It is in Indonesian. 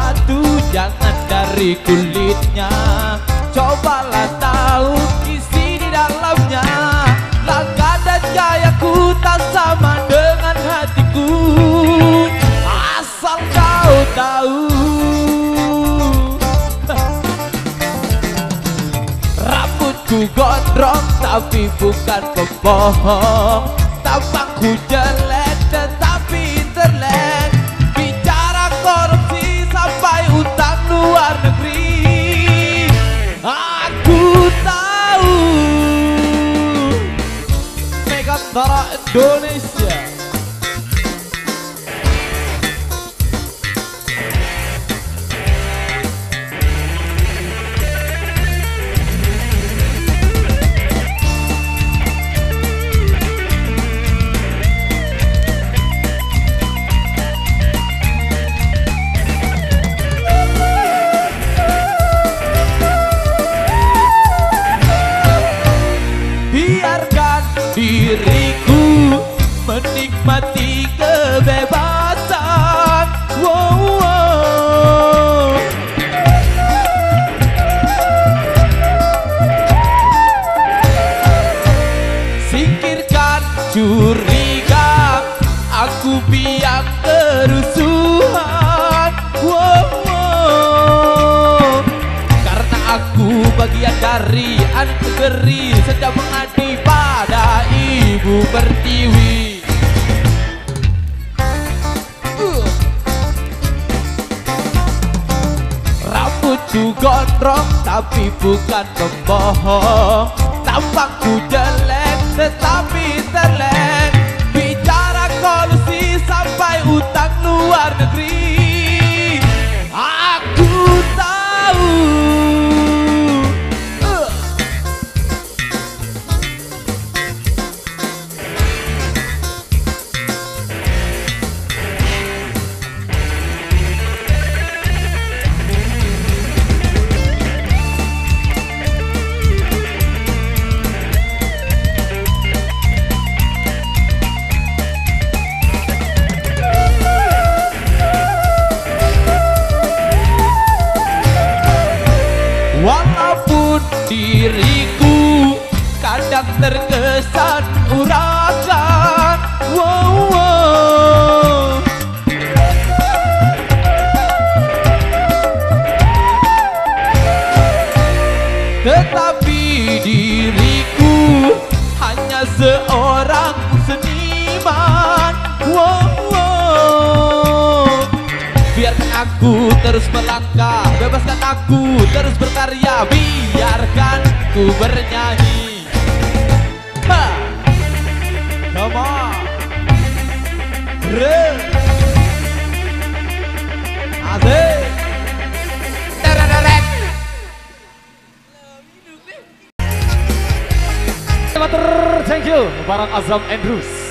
sesuatu jangan dari kulitnya, cobalah tahu isi di dalamnya. Langkah dan gayaku tak sama dengan hatiku, asal kau tahu. Rambutku gondrong tapi bukan pembohong, tampangku jelek tetapi intelek, bicara korupsi sampai utang luar negeri. Aku tahu Megantara Indonesia. Biarkan diriku menikmati kebebasan. Wow, wow. Singkirkan curiga, aku biang kerusuhan. Wow, wow. Karena aku bagian dari anak negeri, sedang mengabdi pada Ibu Pertiwi. Rambutku gondrong tapi bukan pembohong, tampangku jelek tetapi intelek, bicara kolusi sampai utang luar negeri. Aku tahu. Walaupun diriku kadang terkesan urakan, wow, wow. Tetapi diriku hanya seorang seniman, wow, wow. Biarkan aku terus melangkah, bebaskan aku terus berkarya, biarkan ku bernyanyi. Ha, come on, re, asik. Thank you, Barang Azam Andrews.